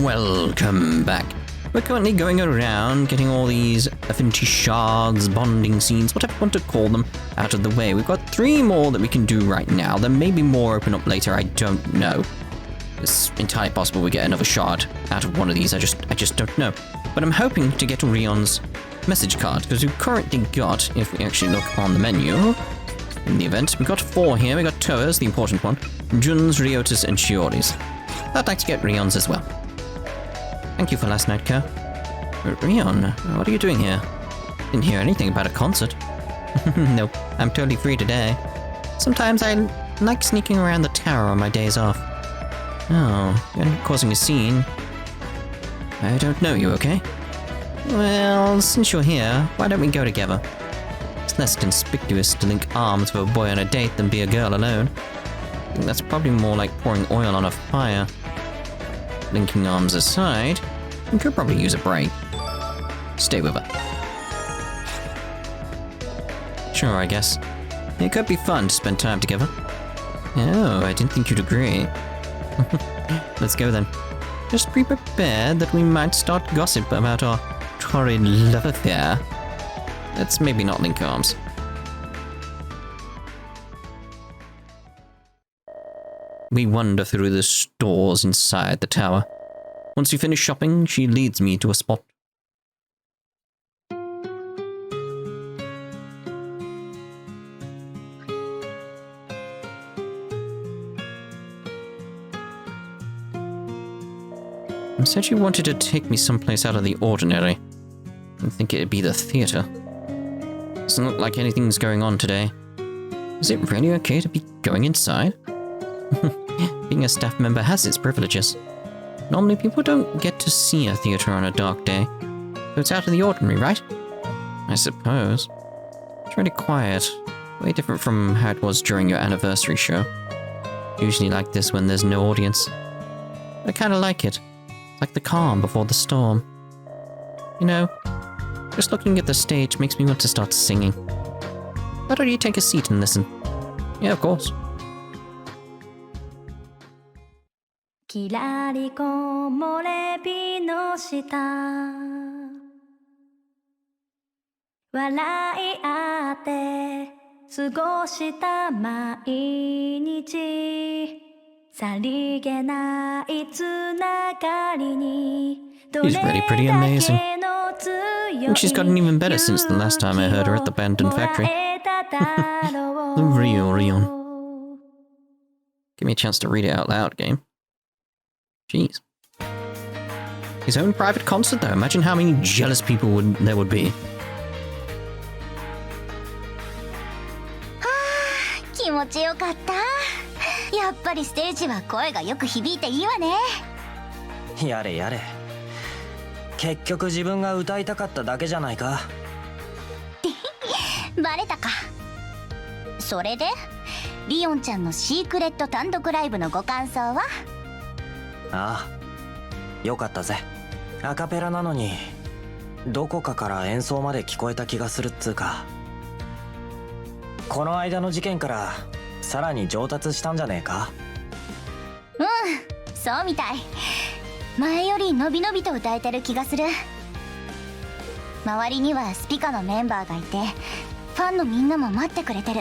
Welcome back. We're currently going around getting all these Affinity Shards, bonding scenes, whatever you want to call them, out of the way. We've got 3 more that we can do right now. There may be more open up later, I don't know. It's entirely possible we get another shard out of one of these, I just don't know. But I'm hoping to get Rion's message card, because we've currently got, if we actually look on the menu, in the event, we've got 4 here. We've got Toa's, the important one, Jun's, Ryota's, and Shiori's. I'd like to get Rion's as well. Thank you for last night, Kerr. Rion, what are you doing here? Didn't hear anything about a concert. Nope, I'm totally free today. Sometimes I like sneaking around the tower on my days off. Oh, you're causing a scene. I don't know you, okay? Well, since you're here, why don't we go together? It's less conspicuous to link arms with a boy on a date than be a girl alone. I think that's probably more like pouring oil on a fire. Linking arms aside, we could probably use a break. Stay with her. Sure, I guess. It could be fun to spend time together. Oh, I didn't think you'd agree. Let's go then. Just be prepared that we might start gossip about our torrid love affair. Let's maybe not link arms. We wander through the stores inside the tower. Once we finish shopping, she leads me to a spot. You said you wanted to take me someplace out of the ordinary. I think it'd be the theater. Doesn't look like anything's going on today. Is it really okay to be going inside? Being a staff member has its privileges. Normally people don't get to see a theater on a dark day. So it's out of the ordinary, right? I suppose. It's really quiet. Way different from how it was during your anniversary show. Usually like this when there's no audience. But I kinda like it. It's like the calm before the storm. You know, just looking at the stage makes me want to start singing. Why don't you take a seat and listen? Yeah, of course. きらりこ漏れ日の下笑い合って過ごした毎日さりげないつながりに She's really pretty amazing. I think she's gotten even better since the last time I heard her at the abandoned factory. The real Rion. Give me a chance to read it out loud, game. Jeez. His own private concert, though. Imagine how many jealous people there would be. 気持ちよかった。やっぱりステージは声がよく響いていいわね。やれやれ。結局自分が歌いたかっただけじゃないか。バレたか。それで、リオンちゃんのシークレット単独ライブのご感想は？ああ、よかったぜ。アカペラなのにどこかから演奏まで聞こえた気がするっつうか。この間の事件からさらに上達したんじゃねえか？うん、そうみたい。前よりのびのびと歌えてる気がする。周りにはスピカのメンバーがいて、ファンのみんなも待ってくれてる。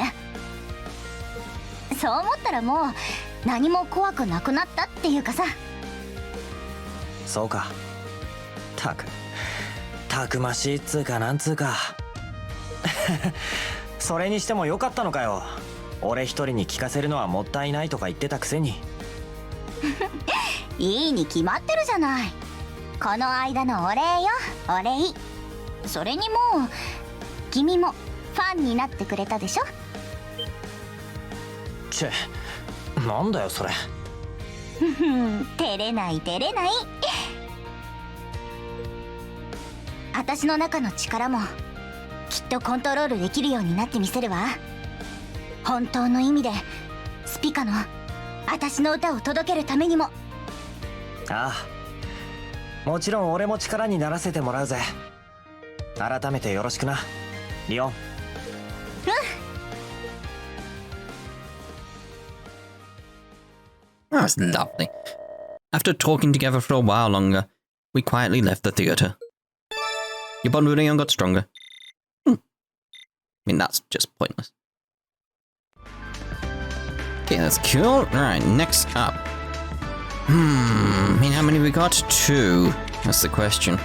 そう思ったらもう何も怖くなくなったっていうかさ。そうか。たくましいっつうかなんつうか。それにしてもよかったのかよ。俺一人に聞かせるのはもったいないとか言ってたくせに。いいに決まってるじゃない。この間のお礼よ、お礼。それにもう君もファンになってくれたでしょ。チェ、なんだよそれ。照れない照れない。私の中の力もきっとコントロールできるようになってみせるわ。本当の意味でスピカの私の歌を届けるためにも。ああ、もちろん俺も力にならせてもらうぜ。改めてよろしくな、リオン。That's lovely. After talking together for a while longer, we quietly left the theatre. Your bond with Rion got stronger. I mean, that's just pointless. Okay, that's cool. Alright, next up. I mean, how many we got? 2. That's the question.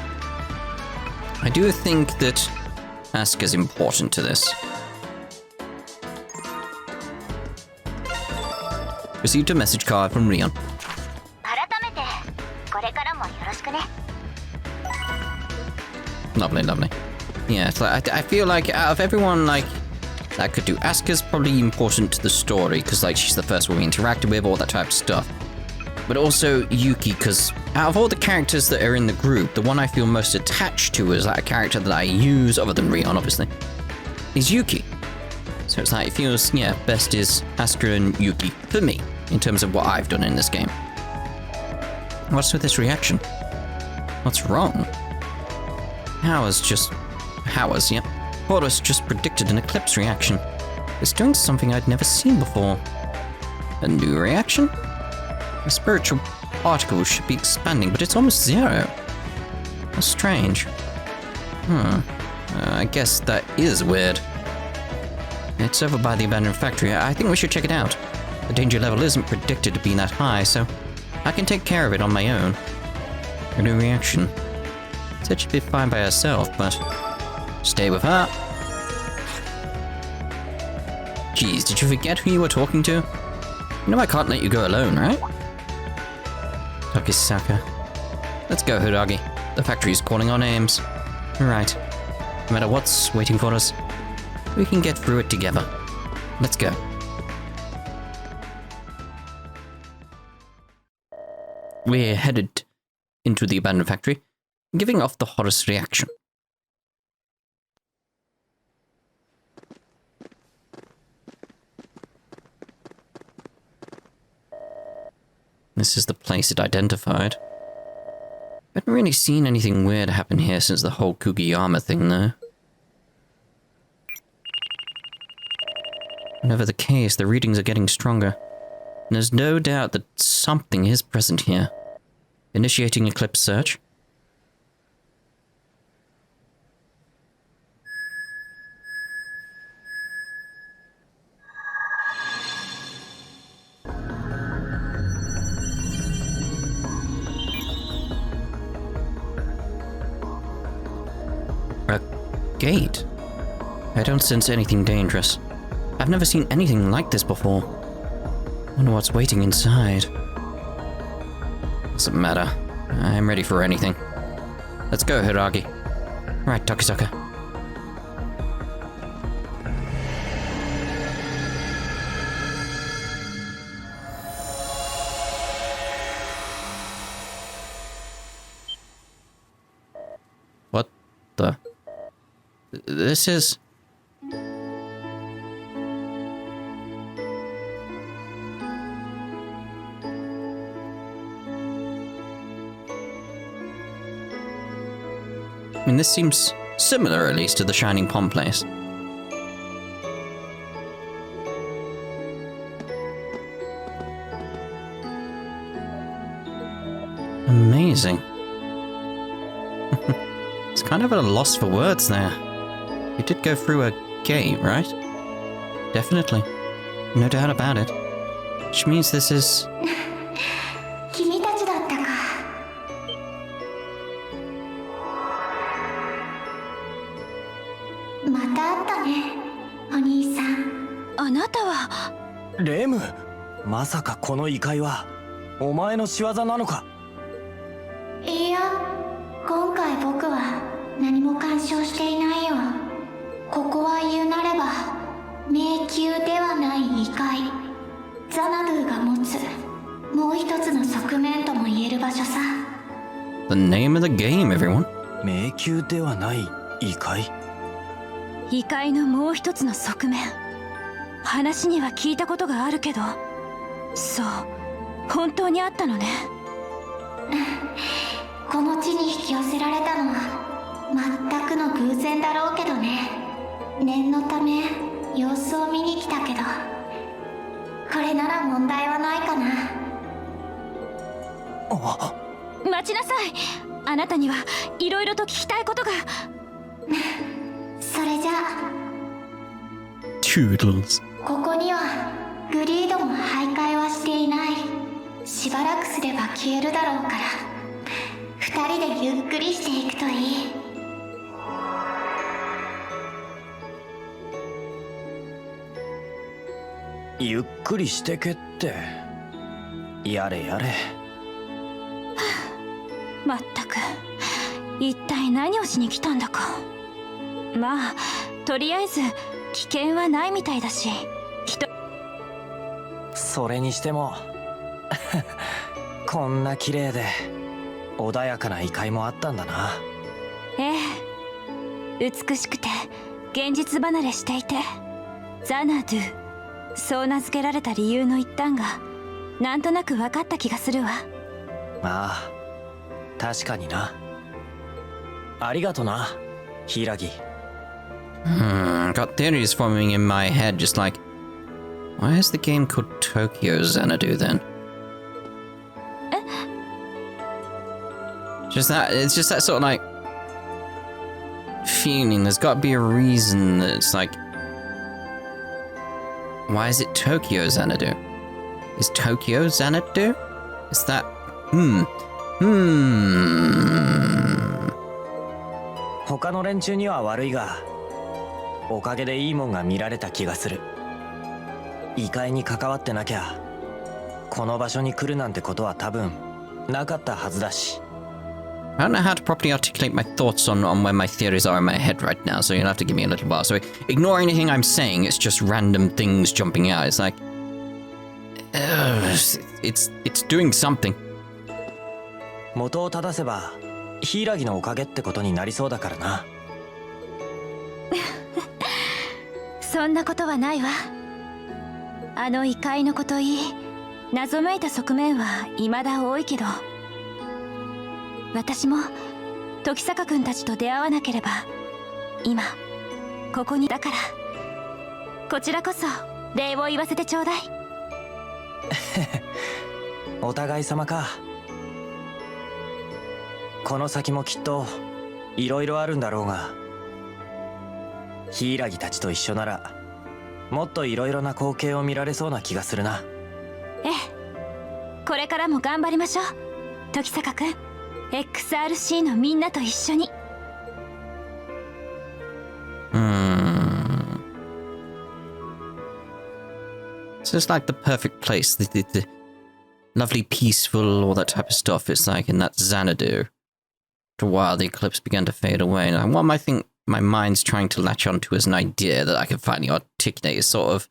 I do think that Asuka's important to this. Received a message card from Rion. Lovely, lovely. Yeah, it's like, I feel like out of everyone, like, that could do, Asuka's probably important to the story, because, like, she's the first one we interacted with, all that type of stuff. But also Yuki, because out of all the characters that are in the group, the one I feel most attached to as like a character that I use, other than Rion, obviously, is Yuki. So it's like, it feels, yeah, best is Asuka and Yuki, for me, in terms of what I've done in this game. What's with this reaction? What's wrong? Howard's, yep. Horus just predicted an Eclipse reaction. It's doing something I'd never seen before. A new reaction? The spiritual particle should be expanding, but it's almost 0. How strange. I guess that is weird. It's over by the abandoned factory. I think we should check it out. The danger level isn't predicted to be that high, so I can take care of it on my own. A new reaction. Said she'd be fine by herself, but stay with her. Jeez, did you forget who you were talking to? You know I can't let you go alone, right? Asuka. Let's go, Hiiragi. The factory's calling our names. Right. No matter what's waiting for us, we can get through it together. Let's go. We're headed into the abandoned factory, giving off the Horus reaction. This is the place it identified. I haven't really seen anything weird happen here since the whole Kugiyama thing, though. Whatever the case, the readings are getting stronger. And there's no doubt that something is present here. Initiating Eclipse search. A gate? I don't sense anything dangerous. I've never seen anything like this before. Wonder what's waiting inside. Doesn't matter. I'm ready for anything. Let's go, Hiiragi. Right, Asuka. What the? This is... I mean, this seems similar, at least, to the Shining Pond place. Amazing. It's kind of at a loss for words there. You did go through a gate, right? Definitely. No doubt about it. Which means this is...レム、まさかこの異界はお前の仕業なのか？いや、今回僕は何も干渉していないよ。ここは言うなれば迷宮ではない異界、ザナドゥが持つもう一つの側面とも言える場所さ。The name of the game, everyone. 迷宮ではない異界？異界のもう一つの側面。話には聞いたことがあるけど、そう、本当にあったのね。この地に引き寄せられたのは全くの偶然だろうけどね。念のため様子を見に来たけど、これなら問題はないかな。待ちなさい。あなたにはいろいろと聞きたいことが。それじゃあ Toodles. ここにはグリードも徘徊はしていない。しばらくすれば消えるだろうから二人でゆっくりしていくといい。ゆっくりしてけって。やれやれ。まったく、一体何をしに来たんだか。まあとりあえず危険はないみたいだし、それにしてもこんな綺麗で穏やかな異界もあったんだな。ええ、美しくて現実離れしていて、ザナドゥ、そう名付けられた理由の一端がなんとなく分かった気がするわ。ああ、確かにな。ありがとな、柊。Got theories forming in my head, just like, why is the game called Tokyo Xanadu then? It's just that sort of like feeling. There's got to be a reason that it's like, why is it Tokyo Xanadu? Is Tokyo Xanadu? Is that,他の連中には悪いが、おかげでいいもんが見られた気がする。異界に関わってなきゃこの場所に来るなんてことは多分なかったはずだし。I don't know how to properly articulate my thoughts on where my theories are in my head right now, so you'll have to give me a little while. So ignore anything I'm saying, it's just random things jumping out. It's like, it's doing something. 元を正せば柊のおかげってことになりそうだからな。そんなことはないわ。あの異界のこといい、謎めいた側面は未だ多いけど、私も時坂君たちと出会わなければ今ここに。だからこちらこそ礼を言わせてちょうだい。お互い様か。この先もきっといろいろあるんだろうが、柊たちと一緒ならもっといろいろな光景を見られそうな気がするな。ええ、これからも頑張りましょう、時坂君。XRC のみんなと一緒に。So it's like the perfect place, the lovely, peaceful, all that type of stuff. It's like in that Xanadu. After a while, the eclipse began to fade away, and what I think my mind's trying to latch onto as an idea that I can finally articulate is sort of,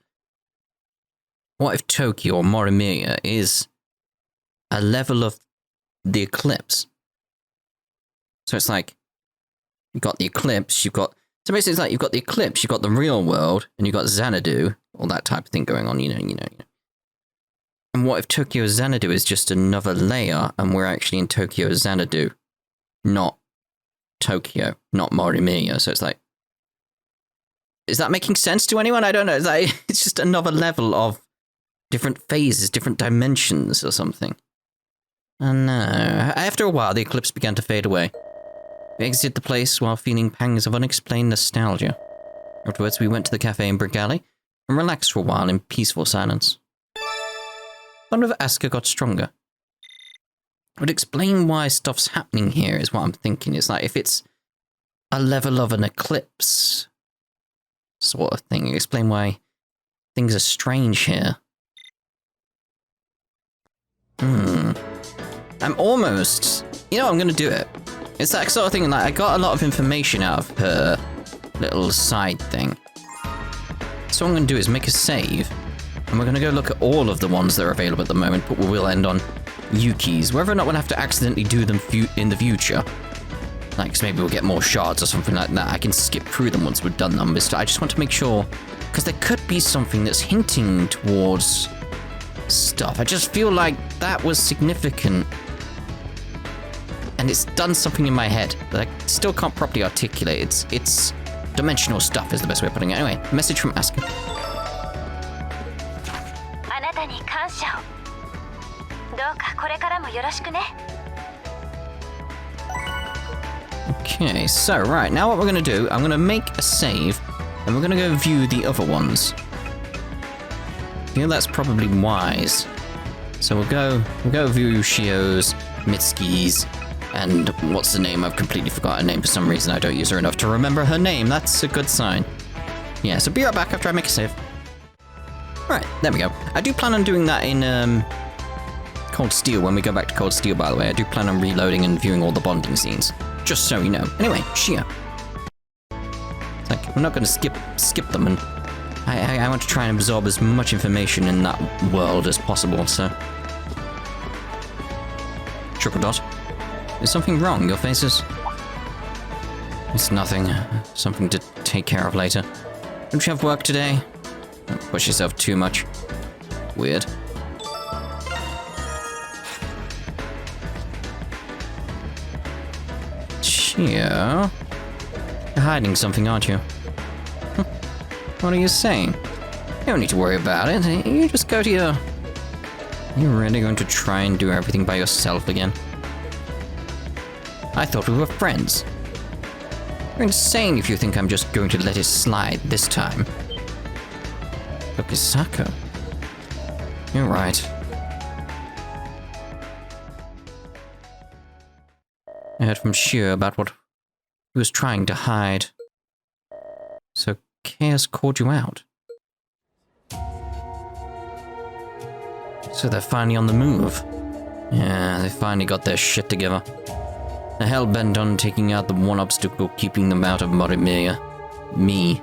what if Tokyo or Morimiya is a level of the eclipse? So it's like, you've got the eclipse, so basically it's like you've got the eclipse, you've got the real world, and you've got Xanadu, all that type of thing going on, you know. And what if Tokyo Xanadu is just another layer, and we're actually in Tokyo Xanadu, not Tokyo, not Morimiya? So it's like, is that making sense to anyone? I don't know. It's like, it's just another level of different phases, different dimensions or something. And after a while, the eclipse began to fade away. We exited the place while feeling pangs of unexplained nostalgia. Afterwards, we went to the cafe in Brick Alley and relaxed for a while in peaceful silence. One of Asuka got stronger. It would explain why stuff's happening here, is what I'm thinking. It's like, if it's a level of an eclipse sort of thing, explain why things are strange here. I'm almost... You know, I'm going to do it. It's that sort of thing, like, I got a lot of information out of her little side thing. So what I'm going to do is make a save, and we're going to go look at all of the ones that are available at the moment, but we'll end on Yuki's. Whether or not we'll have to accidentally do them in the future, like, 'cause maybe we'll get more shards or something like that, I can skip through them once we've done them. I just want to make sure, because there could be something that's hinting towards stuff. I just feel like that was significant, and it's done something in my head that I still can't properly articulate. It's dimensional stuff is the best way of putting it. Anyway, message from Asuka. あなたに感謝を。うかこれからもよろしくね。 Okay, so right, now what we're gonna do, I'm gonna make a save, and we're gonna go view the other ones. I feel that's probably wise. So we'll go view Shio's, Mitsuki's, and what's the name? I've completely forgotten her name for some reason. I don't use her enough to remember her name. That's a good sign. Yeah, so be right back after I make a save. Right, there we go. I do plan on doing that in Cold Steel when we go back to Cold Steel, by the way. I do plan on reloading and viewing all the bonding scenes. Just so you know. Anyway, Shio. It's like, we're not going to skip them, and I want to try and absorb as much information in that world as possible, so... Triple Dot. Is something wrong? Your face is... It's nothing. Something to take care of later. Don't you have work today? Don't push yourself too much. Weird. Shio? You're hiding something, aren't you? What are you saying? You don't need to worry about it. You just go to your... You're really going to try and do everything by yourself again? I thought we were friends. You're insane if you think I'm just going to let it slide this time. Look, Asuka. You're right. I heard from Shio about what he was trying to hide. So Chaos called you out. So they're finally on the move. Yeah, they finally got their shit together. They're hell-bent on taking out the one obstacle keeping them out of Morimiya. Me.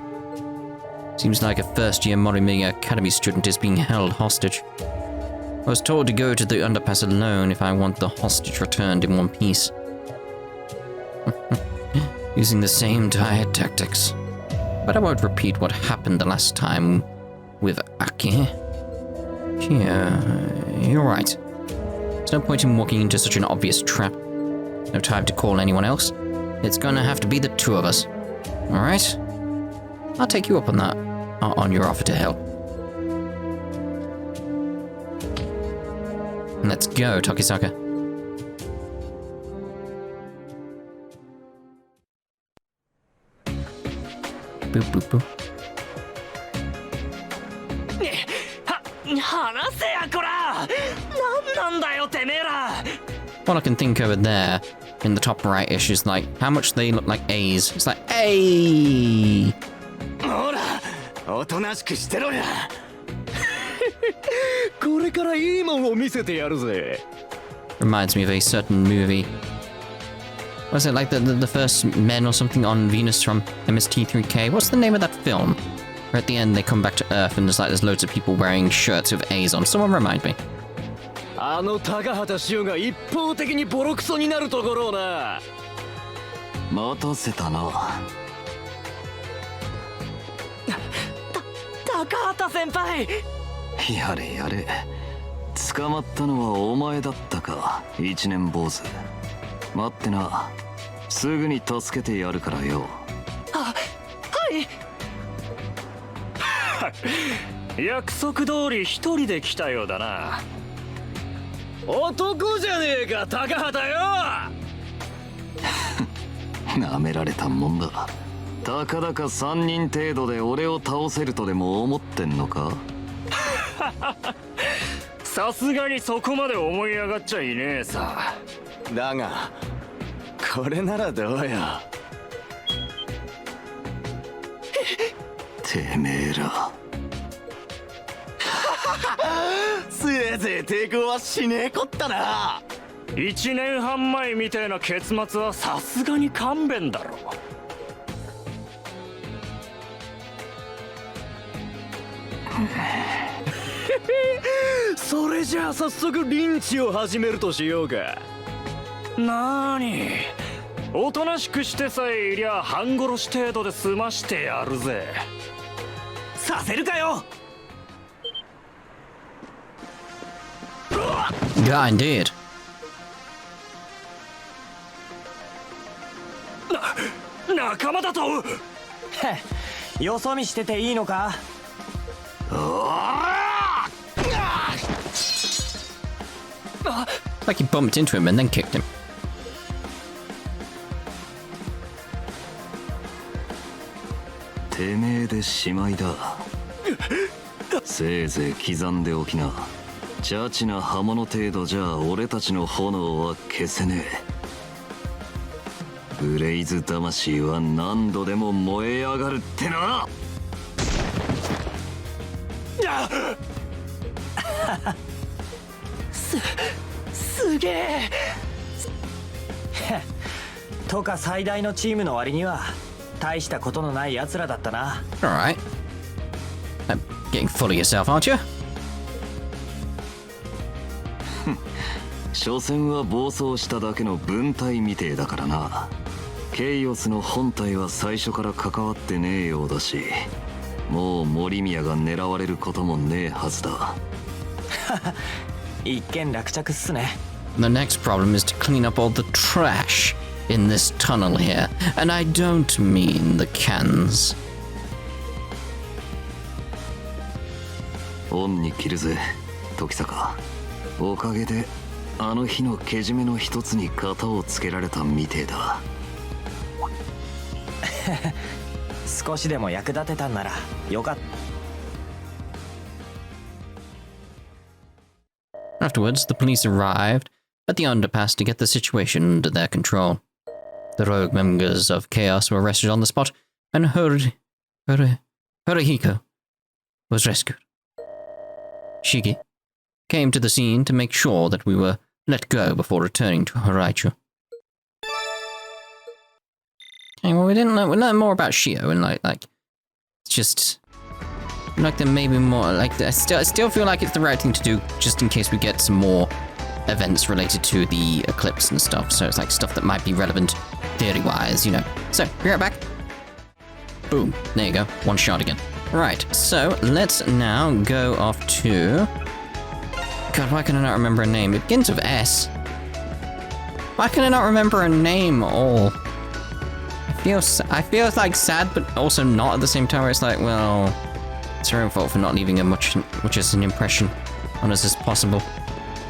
Seems like a first-year Morimiya Academy student is being held hostage. I was told to go to the underpass alone if I want the hostage returned in one piece. Using the same tired tactics. But I won't repeat what happened the last time with Aki. Yeah, you're right. There's no point in walking into such an obvious trap. No time to call anyone else. It's gonna have to be the two of us. Alright? I'll take you up on that. On your offer to help. Let's go, Tokisaka. Boop, boop, boop. What I can think over there, in the top right-ish, is like, how much they look like A's. It's like, A. Reminds me of a certain movie. Was it like the first men or something on Venus from MST3K? What's the name of that film? Where at the end they come back to Earth and there's loads of people wearing shirts with A's on. Someone remind me. あの高畑潮が一方的にボロクソになるところをな。待たせたな。高畑先輩。やれやれ。捕まったのはお前だったか、一年坊主。待ってな。すぐに助けてやるからよ。はい。約束通り一人で来たようだな。男じゃねえか、高畑よ。なめられたもんだ。たかだか3人程度で俺を倒せるとでも思ってんのか。さすがにそこまで思い上がっちゃいねえさ。だがこれならどうよ。てめえら。せいぜい抵抗はしねえこったな。1年半前みたいな結末はさすがに勘弁だろ。それじゃあ早速リンチを始めるとしようか。なーに、おとなしくしてさえいりゃ半殺し程度で済ましてやるぜ。させるかよ。Yeah, indeed. 仲間だと。よそ見してていいのか。Like he bumped into him and then kicked him.せいぜい刻んでおきな。チャチな刃物程度じゃ俺たちの炎は消せねえ。ブレイズ魂は何度でも燃え上がるってな。すげえとか最大のチームの割には大したことのない奴らだったな。 Alright. Getting full of yourself, aren't you? 所詮は暴走しただけの分隊みてえだからな。ケイオスの本体は最初から関わってねえようだし、もう森宮が狙われることもねえはずだ。一件落着っすね。 The next problem is to clean up all the trash in this tunnel here. And I don't mean the cans. 恩に着るぜ、時坂。おかげであの日のけじめの一つに型をつけられたみてえだ。少しでも役立てたんならよかった。 Afterwards, the police arrived at the underpass to get the situation under their control. The rogue members of Chaos were arrested on the spot, and Hiiragi was rescued. Shigi came to the scene to make sure that we were let go before returning to Hiiragi. Okay, well, we learned more about Shio, and like, it's just like there may be more. Like, I still feel like it's the right thing to do, just in case we get some more events related to the Eclipse and stuff. So it's like stuff that might be relevant theory-wise, you know. So, be right back. Boom. There you go. One shot again. Right, so let's now go off to... God, why can I not remember a name? It begins with S. Why can I not remember a name at all? I feel like sad, but also not at the same time, where it's like, well, it's her own fault for not leaving as much as an impression on us as possible.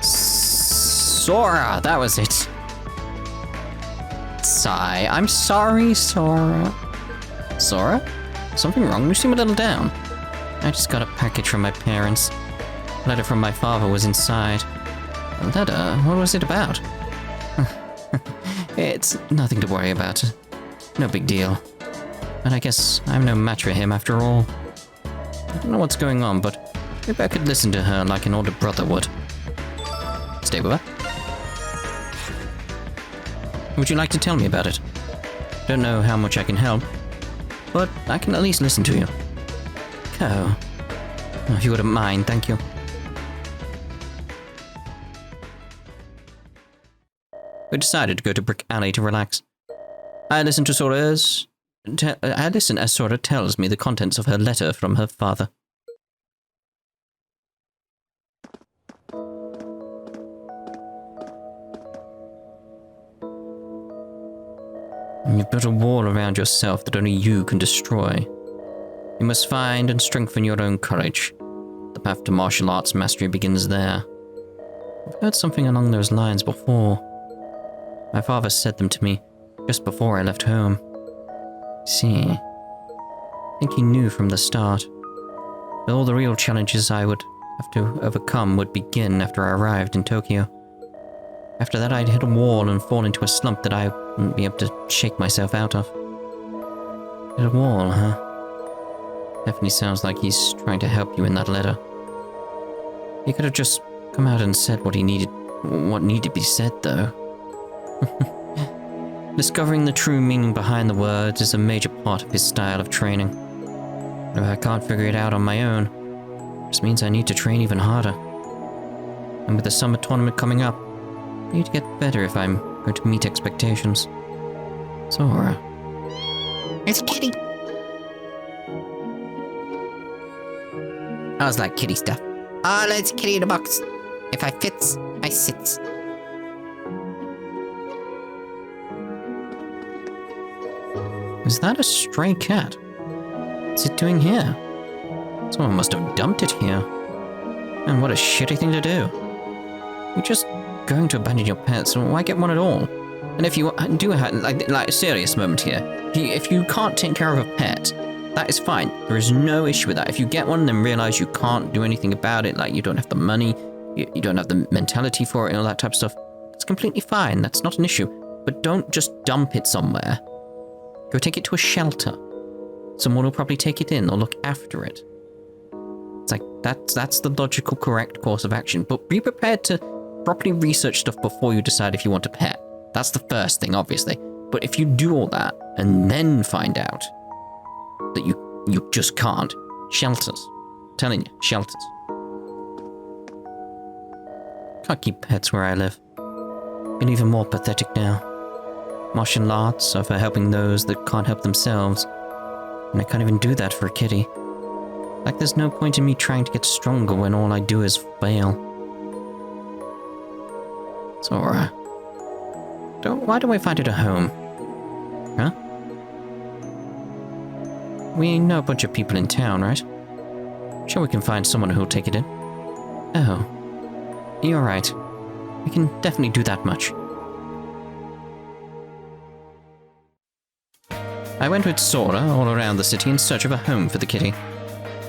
Sora, that was it. Sigh. I'm sorry, Sora. Sora? Something wrong? You seem a little down. I just got a package from my parents. A letter from my father was inside. A letter? What was it about? It's nothing to worry about. No big deal. But I guess I'm no match for him after all. I don't know what's going on, but maybe I could listen to her like an older brother would. Stay with her. Would you like to tell me about it? Don't know how much I can help, but I can at least listen to you. Oh. If you wouldn't mind, thank you. We decided to go to Brick Alley to relax. I listened as Sora tells me the contents of her letter from her father. You've built a wall around yourself that only you can destroy. You must find and strengthen your own courage. The path to martial arts mastery begins there. I've heard something along those lines before. My father said them to me just before I left home. See, I think he knew from the start. But all the real challenges I would have to overcome would begin after I arrived in Tokyo. After that, I'd hit a wall and fall into a slump that I wouldn't be able to shake myself out of. Hit a wall, huh? Definitely sounds like he's trying to help you in that letter. He could have just come out and said what needed to be said, though. Discovering the true meaning behind the words is a major part of his style of training. If I can't figure it out on my own, it just means I need to train even harder. And with the summer tournament coming up, I need to get better if I'm going to meet expectations. Sora. It's a kitty. I was like kitty stuff. Oh, it's a kitty in a box. If I fits, I sits. Is that a stray cat? What's it doing here? Someone must have dumped it here. And what a shitty thing to do. You're just going to abandon your pets, so why get one at all? And if you do have, like a serious moment here, if you can't take care of a pet, that is fine. There is no issue with that. If you get one, then realize you can't do anything about it, like you don't have the money, you don't have the mentality for it and all that type of stuff, it's completely fine. That's not an issue. But don't just dump it somewhere. Go take it to a shelter. Someone will probably take it in or look after it. It's like, that's the logical, correct course of action. But be prepared to properly research stuff before you decide if you want a pet. That's the first thing, obviously. But if you do all that and then find out that you just can't, shelters. I'm telling you, shelters. Can't keep pets where I live. Been even more pathetic now. Martial arts are for helping those that can't help themselves. And I can't even do that for a kitty. Like there's no point in me trying to get stronger when all I do is fail. Sora. Why don't we find it a home? Huh? We know a bunch of people in town, right? Sure we can find someone who'll take it in. Oh. You're right. We can definitely do that much. I went with Sora all around the city in search of a home for the kitty.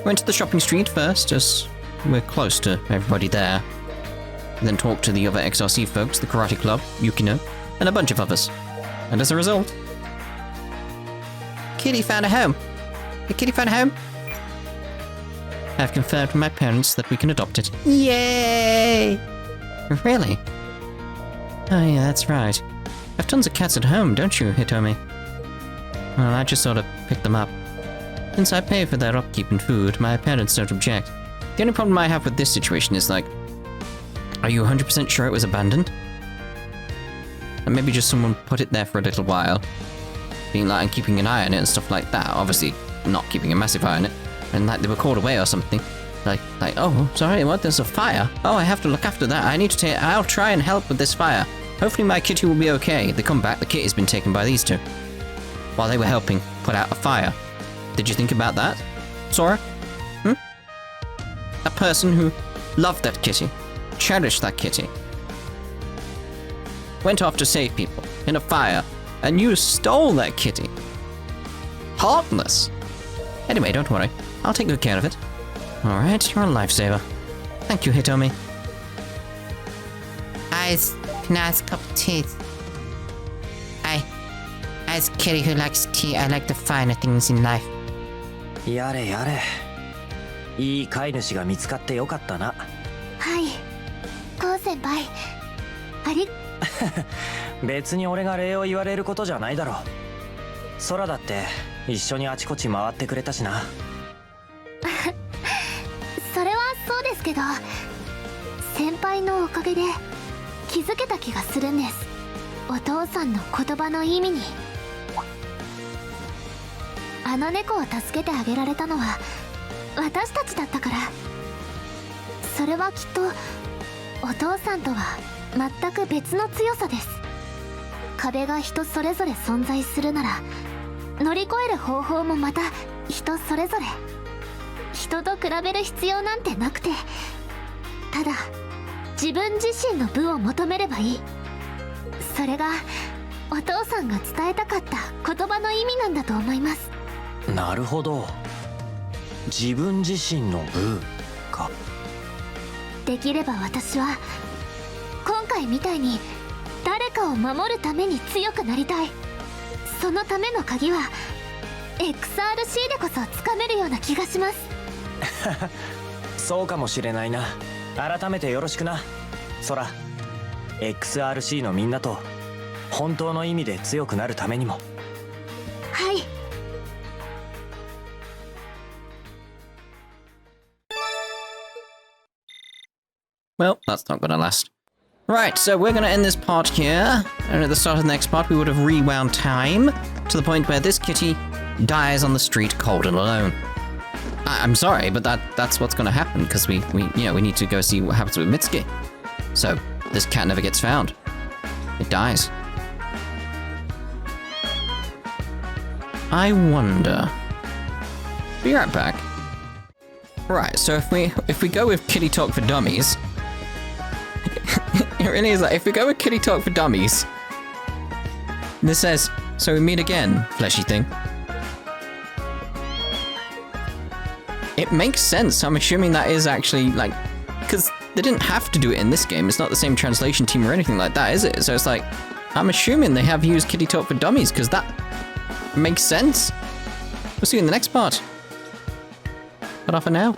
Went to the shopping street first, as we're close to everybody there. Then talked to the other XRC folks, the Karate Club, Yukino, and a bunch of others. And as a result... Kitty found a home! The kitty found a home! I've confirmed with my parents that we can adopt it. Yay! Really? Oh yeah, that's right. I've tons of cats at home, don't you, Hitomi? Well, I just sort of pick them up. Since I pay for their upkeep and food, my parents don't object. The only problem I have with this situation is like, are you 100% sure it was abandoned? And maybe just someone put it there for a little while, being like, and keeping an eye on it and stuff like that. Obviously, not keeping a massive eye on it. And like they were called away or something. Like, oh, sorry, what? There's a fire. Oh, I have to look after that. I'll try and help with this fire. Hopefully my kitty will be okay. They come back, the kitty's been taken by these two. While they were helping put out a fire. Did you think about that, Sora? A person who loved that kitty, cherished that kitty, went off to save people in a fire, and you stole that kitty. Heartless. Anyway, don't worry. I'll take good care of it. Alright, you're a lifesaver. Thank you, Hitomi. Can I ask a cup of tea? As a kitty who likes tea, I like the finer things in life. やれやれ。いい飼い主が見つかってよかったな。はい、コウ先輩。別に俺が礼を言われることじゃないだろう。空だって一緒にあちこち回ってくれたしな。それはそうですけど、先輩のおかげで気づけた気がするんです。お父さんの言葉の意味に。あの猫を助けてあげられたのは私たちだったから。それはきっとお父さんとは全く別の強さです。壁が人それぞれ存在するなら、乗り越える方法もまた人それぞれ。人と比べる必要なんてなくて、ただ自分自身の部を求めればいい。それがお父さんが伝えたかった言葉の意味なんだと思います。なるほど。自分自身の部か。できれば私は今回みたいに誰かを守るために強くなりたい。そのための鍵は XRC でこそつかめるような気がします。そうかもしれないな。改めてよろしくな、空。XRC のみんなと本当の意味で強くなるためにも。はい。Well, that's not gonna last. Right, so we're gonna end this part here, and at the start of the next part we would have rewound time to the point where this kitty dies on the street cold and alone. I'm sorry, but that's what's gonna happen, because we need to go see what happens with Mitsuki. So, this cat never gets found. It dies. I wonder... Be right back. Right, so if we go with Kitty Talk for Dummies... It really is like, if we go with Kitty Talk for Dummies, this says, so we meet again, fleshy thing. It makes sense. I'm assuming that is actually, like, because they didn't have to do it in this game. It's not the same translation team or anything like that, is it? So it's like, I'm assuming they have used Kitty Talk for Dummies, because that makes sense. We'll see you in the next part. But off for now.